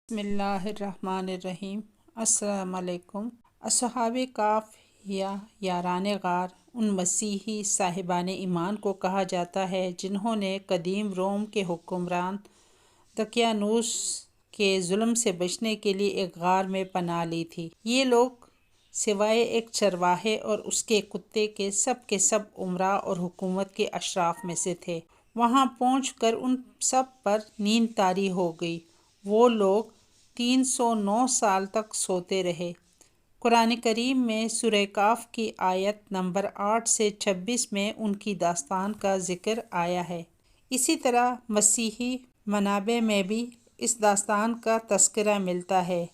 بسم اللہ الرحمن الرحیم۔ السلام علیکم۔ اصحاب کہف یا یاران غار ان مسیحی صاحبان ایمان کو کہا جاتا ہے جنہوں نے قدیم روم کے حکمران دقیانوس کے ظلم سے بچنے کے لیے ایک غار میں پناہ لی تھی۔ یہ لوگ سوائے ایک چرواہے اور اس کے کتے کے سب امراء اور حکومت کے اشراف میں سے تھے۔ وہاں پہنچ کر ان سب پر نیند طاری ہو گئی۔ وہ لوگ 309 سال تک سوتے رہے۔ قرآن کریم میں سورہ کہف کی آیت نمبر 8 سے 26 میں ان کی داستان کا ذکر آیا ہے۔ اسی طرح مسیحی منابع میں بھی اس داستان کا تذکرہ ملتا ہے۔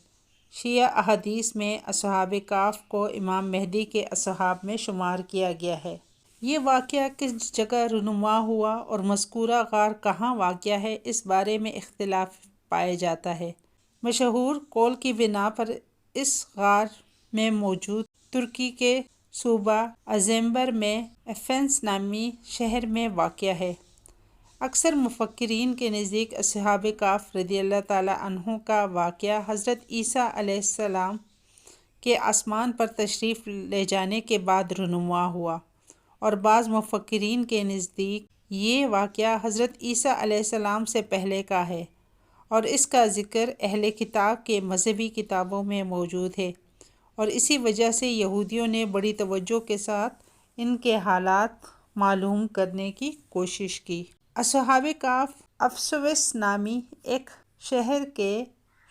شیعہ احادیث میں اصحاب کہف کو امام مہدی کے اصحاب میں شمار کیا گیا ہے۔ یہ واقعہ کس جگہ رونما ہوا اور مذکورہ غار کہاں واقع ہے، اس بارے میں اختلاف پایا جاتا ہے۔ مشہور قول کی بنا پر اس غار میں موجود ترکی کے صوبہ ازمبر میں ایفنس نامی شہر میں واقع ہے۔ اکثر مفکرین کے نزدیک اصحاب کہف رضی اللہ تعالیٰ عنہ کا واقعہ حضرت عیسیٰ علیہ السلام کے آسمان پر تشریف لے جانے کے بعد رونما ہوا، اور بعض مفکرین کے نزدیک یہ واقعہ حضرت عیسیٰ علیہ السلام سے پہلے کا ہے، اور اس کا ذکر اہل کتاب کے مذہبی کتابوں میں موجود ہے، اور اسی وجہ سے یہودیوں نے بڑی توجہ کے ساتھ ان کے حالات معلوم کرنے کی کوشش کی۔ اصحاب کہف افسوس نامی ایک شہر کے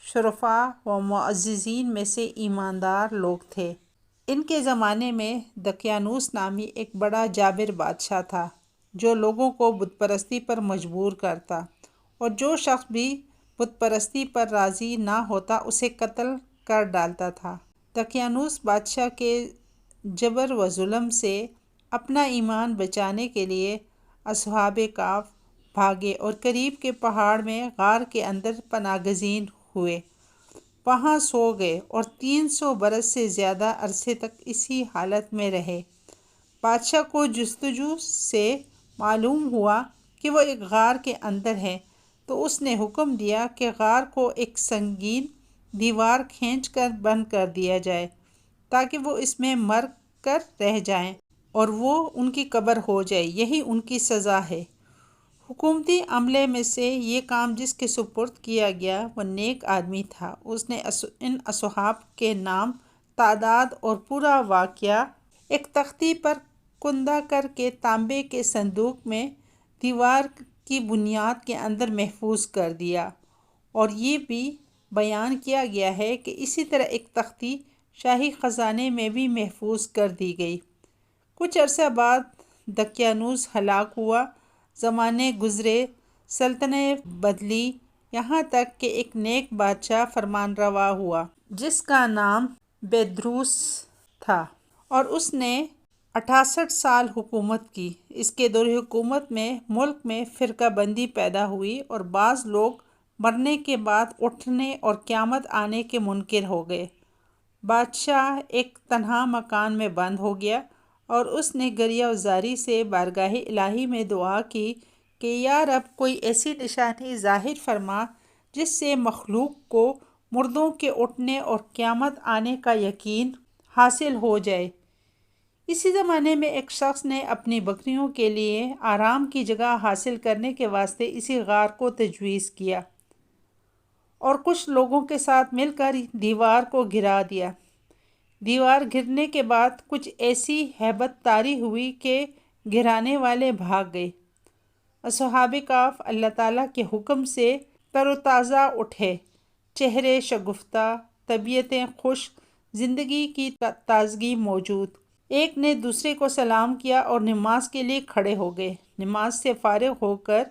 شرفاء و معززین میں سے ایماندار لوگ تھے۔ ان کے زمانے میں دقیانوس نامی ایک بڑا جابر بادشاہ تھا جو لوگوں کو بت پرستی پر مجبور کرتا، اور جو شخص بھی بت پرستی پر راضی نہ ہوتا اسے قتل کر ڈالتا تھا۔ دقیانوس بادشاہ کے جبر و ظلم سے اپنا ایمان بچانے کے لیے اصحاب کہف بھاگے اور قریب کے پہاڑ میں غار کے اندر پناہ گزین ہوئے۔ وہاں سو گئے اور 300 برس سے زیادہ عرصے تک اسی حالت میں رہے۔ بادشاہ کو جستجو سے معلوم ہوا کہ وہ ایک غار کے اندر ہے، تو اس نے حکم دیا کہ غار کو ایک سنگین دیوار کھینچ کر بند کر دیا جائے تاکہ وہ اس میں مر کر رہ جائیں اور وہ ان کی قبر ہو جائے۔ یہی ان کی سزا ہے۔ حکومتی عملے میں سے یہ کام جس کے سپرد کیا گیا وہ نیک آدمی تھا۔ اس نے ان اصحاب کے نام، تعداد اور پورا واقعہ ایک تختی پر کندہ کر کے تانبے کے صندوق میں دیوار کی بنیاد کے اندر محفوظ کر دیا، اور یہ بھی بیان کیا گیا ہے کہ اسی طرح ایک تختی شاہی خزانے میں بھی محفوظ کر دی گئی۔ کچھ عرصہ بعد دقیانوس ہلاک ہوا، زمانے گزرے، سلطنتیں بدلی، یہاں تک کہ ایک نیک بادشاہ فرمانروا ہوا جس کا نام بیدروس تھا، اور اس نے 68 سال حکومت کی۔ اس کے دور حکومت میں ملک میں فرقہ بندی پیدا ہوئی، اور بعض لوگ مرنے کے بعد اٹھنے اور قیامت آنے کے منکر ہو گئے۔ بادشاہ ایک تنہا مکان میں بند ہو گیا، اور اس نے گریہ وزاری سے بارگاہ الہی میں دعا کی کہ یا رب کوئی ایسی نشانی ظاہر فرما جس سے مخلوق کو مردوں کے اٹھنے اور قیامت آنے کا یقین حاصل ہو جائے۔ اسی زمانے میں ایک شخص نے اپنی بکریوں کے لیے آرام کی جگہ حاصل کرنے کے واسطے اسی غار کو تجویز کیا، اور کچھ لوگوں کے ساتھ مل کر دیوار کو گرا دیا۔ دیوار گرنے کے بعد کچھ ایسی ہیبت طاری ہوئی کہ گرانے والے بھاگ گئے۔ اصحاب کہف اللہ تعالیٰ کے حکم سے تر و تازہ اٹھے، چہرے شگفتہ، طبیعتیں خوش، زندگی کی تازگی موجود۔ ایک نے دوسرے کو سلام کیا اور نماز کے لیے کھڑے ہو گئے۔ نماز سے فارغ ہو کر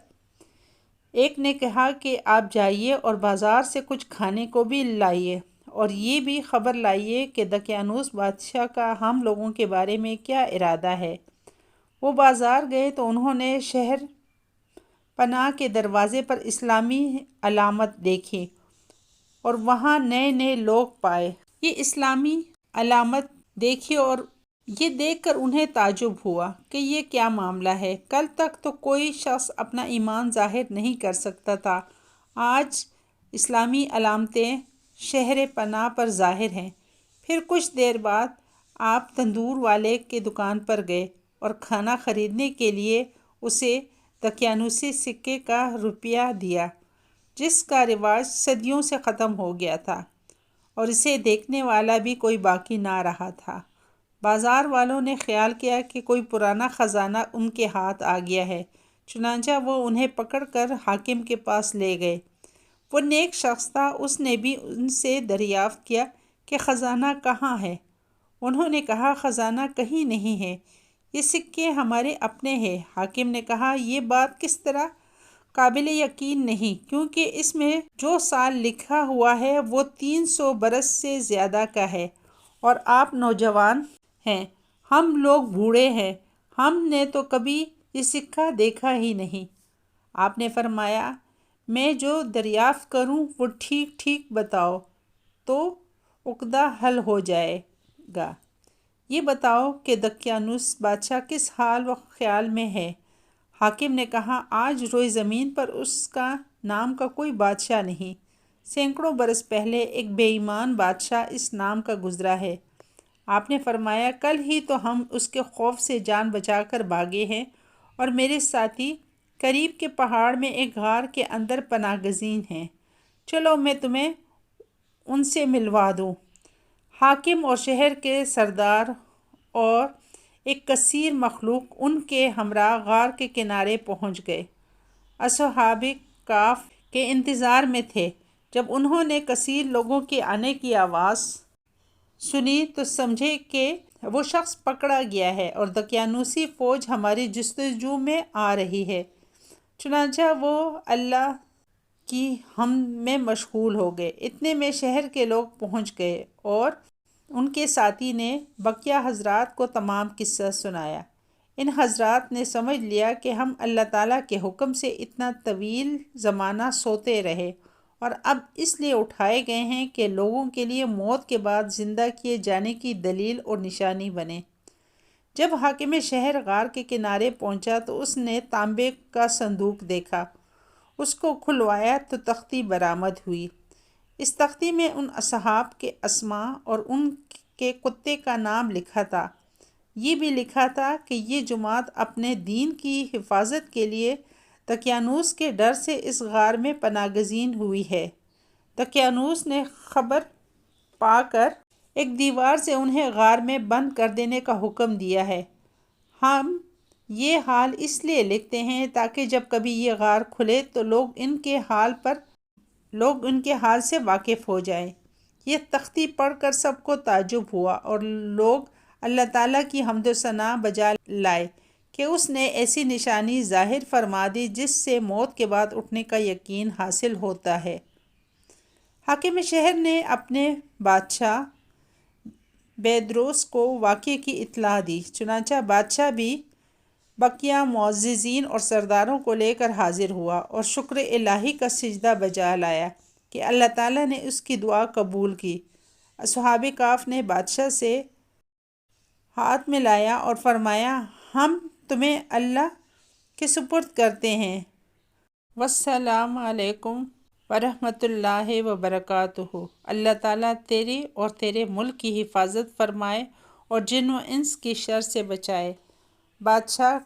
ایک نے کہا کہ آپ جائیے اور بازار سے کچھ کھانے کو بھی لائیے، اور یہ بھی خبر لائیے کہ دقیانوس بادشاہ کا ہم لوگوں کے بارے میں کیا ارادہ ہے۔ وہ بازار گئے تو انہوں نے شہر پناہ کے دروازے پر اسلامی علامت دیکھی، اور وہاں نئے نئے لوگ پائے۔ یہ اسلامی علامت دیکھی اور یہ دیکھ کر انہیں تعجب ہوا کہ یہ کیا معاملہ ہے۔ کل تک تو کوئی شخص اپنا ایمان ظاہر نہیں کر سکتا تھا، آج اسلامی علامتیں شہر پناہ پر ظاہر ہیں۔ پھر کچھ دیر بعد آپ تندور والے کے دکان پر گئے اور کھانا خریدنے کے لیے اسے دقیانوسی سکے کا روپیہ دیا، جس کا رواج صدیوں سے ختم ہو گیا تھا اور اسے دیکھنے والا بھی کوئی باقی نہ رہا تھا۔ بازار والوں نے خیال کیا کہ کوئی پرانا خزانہ ان کے ہاتھ آ گیا ہے، چنانچہ وہ انہیں پکڑ کر حاکم کے پاس لے گئے۔ وہ نیک شخص تھا، اس نے بھی ان سے دریافت کیا کہ خزانہ کہاں ہے۔ انہوں نے کہا خزانہ کہیں نہیں ہے، یہ سکے ہمارے اپنے ہیں۔ حاکم نے کہا یہ بات کس طرح؟ قابل یقین نہیں، کیونکہ اس میں جو سال لکھا ہوا ہے وہ 300 برس سے زیادہ کا ہے اور آپ نوجوان ہیں، ہم لوگ بوڑھے ہیں، ہم نے تو کبھی یہ سکہ دیکھا ہی نہیں۔ آپ نے فرمایا میں جو دریافت کروں وہ ٹھیک ٹھیک بتاؤ تو عقدہ حل ہو جائے گا۔ یہ بتاؤ کہ دقیانوس بادشاہ کس حال و خیال میں ہے؟ حاکم نے کہا آج روئے زمین پر اس کا نام کا کوئی بادشاہ نہیں، سینکڑوں برس پہلے ایک بے ایمان بادشاہ اس نام کا گزرا ہے۔ آپ نے فرمایا کل ہی تو ہم اس کے خوف سے جان بچا کر بھاگے ہیں اور میرے ساتھی قریب کے پہاڑ میں ایک غار کے اندر پناہ گزین ہیں، چلو میں تمہیں ان سے ملوا دوں۔ حاکم اور شہر کے سردار اور ایک کثیر مخلوق ان کے ہمراہ غار کے کنارے پہنچ گئے۔ اصحاب کہف کے انتظار میں تھے۔ جب انہوں نے کثیر لوگوں کے آنے کی آواز سنی تو سمجھے کہ وہ شخص پکڑا گیا ہے اور دقیانوسی فوج ہماری جستجو میں آ رہی ہے۔ چنانچہ وہ اللہ کی حمد میں مشغول ہو گئے۔ اتنے میں شہر کے لوگ پہنچ گئے اور ان کے ساتھی نے بقیہ حضرات کو تمام قصہ سنایا۔ ان حضرات نے سمجھ لیا کہ ہم اللہ تعالیٰ کے حکم سے اتنا طویل زمانہ سوتے رہے اور اب اس لیے اٹھائے گئے ہیں کہ لوگوں کے لیے موت کے بعد زندہ کیے جانے کی دلیل اور نشانی بنے۔ جب حاکم شہر غار کے کنارے پہنچا تو اس نے تانبے کا صندوق دیکھا، اس کو کھلوایا تو تختی برآمد ہوئی۔ اس تختی میں ان اصحاب کے اسماء اور ان کے کتے کا نام لکھا تھا۔ یہ بھی لکھا تھا کہ یہ جماعت اپنے دین کی حفاظت کے لیے دقیانوس کے ڈر سے اس غار میں پناہ گزین ہوئی ہے۔ دقیانوس نے خبر پا کر ایک دیوار سے انہیں غار میں بند کر دینے کا حکم دیا ہے۔ ہم یہ حال اس لیے لکھتے ہیں تاکہ جب کبھی یہ غار کھلے تو لوگ ان کے حال سے واقف ہو جائیں۔ یہ تختی پڑھ کر سب کو تعجب ہوا اور لوگ اللہ تعالیٰ کی حمد و ثنا بجا لائے کہ اس نے ایسی نشانی ظاہر فرما دی جس سے موت کے بعد اٹھنے کا یقین حاصل ہوتا ہے۔ حاکم شہر نے اپنے بادشاہ بیدروس کو واقعے کی اطلاع دی، چنانچہ بادشاہ بھی بقیہ معززین اور سرداروں کو لے کر حاضر ہوا اور شکر الہی کا سجدہ بجا لایا کہ اللہ تعالیٰ نے اس کی دعا قبول کی۔ اصحاب کہف نے بادشاہ سے ہاتھ ملایا اور فرمایا ہم تمہیں اللہ کے سپرد کرتے ہیں۔ والسلام علیکم ورحمۃ اللہ وبرکاتہ۔ اللہ تعالیٰ تیری اور تیرے ملک کی حفاظت فرمائے اور جن و انس کی شر سے بچائے۔ بادشاہ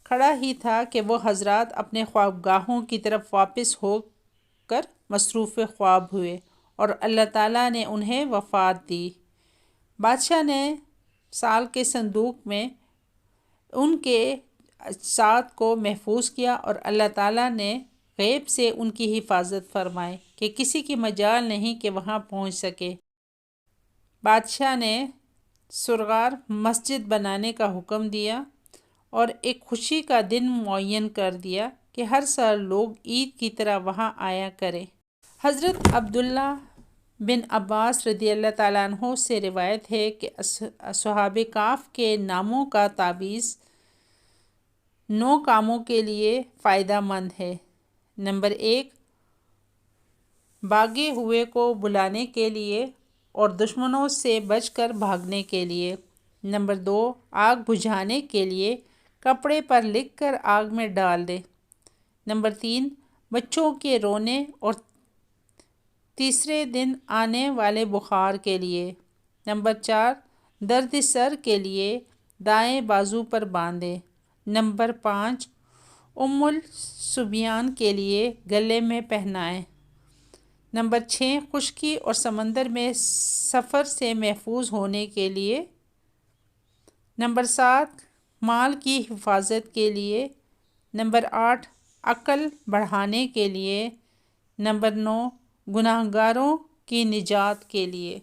کھڑا ہی تھا کہ وہ حضرات اپنے خوابگاہوں کی طرف واپس ہو کر مصروف خواب ہوئے اور اللہ تعالیٰ نے انہیں وفات دی۔ بادشاہ نے سال کے صندوق میں ان کے اجساد کو محفوظ کیا اور اللہ تعالیٰ نے غیب سے ان کی حفاظت فرمائی کہ کسی کی مجال نہیں کہ وہاں پہنچ سکے۔ بادشاہ نے سرغار مسجد بنانے کا حکم دیا اور ایک خوشی کا دن معین کر دیا کہ ہر سال لوگ عید کی طرح وہاں آیا کریں۔ حضرت عبداللہ بن عباس رضی اللہ تعالیٰ عنہ سے روایت ہے کہ اصحاب کہف کے ناموں کا تعویذ 9 کاموں کے لیے فائدہ مند ہے۔ نمبر 1، بھاگے ہوئے کو بلانے کے لیے اور دشمنوں سے بچ کر بھاگنے کے لیے۔ نمبر 2، آگ بجھانے کے لیے کپڑے پر لکھ کر آگ میں ڈال دے۔ نمبر 3، بچوں کے رونے اور تیسرے دن آنے والے بخار کے لیے۔ نمبر 4، درد سر کے لیے دائیں بازو پر باندھیں۔ نمبر 5، الصبیان کے لیے گلے میں پہنائیں۔ نمبر 6، خشکی اور سمندر میں سفر سے محفوظ ہونے کے لیے۔ نمبر 7، مال کی حفاظت کے لیے۔ نمبر 8، عقل بڑھانے کے لیے۔ نمبر 9، گناہگاروں کی نجات کے لیے۔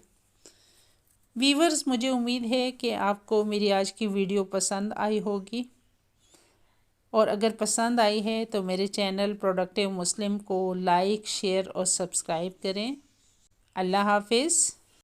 ویورز، مجھے امید ہے کہ آپ کو میری آج کی ویڈیو پسند آئی ہوگی، اور اگر پسند آئی ہے تو میرے چینل پروڈکٹیو مسلم کو لائک، شیئر اور سبسکرائب کریں۔ اللہ حافظ۔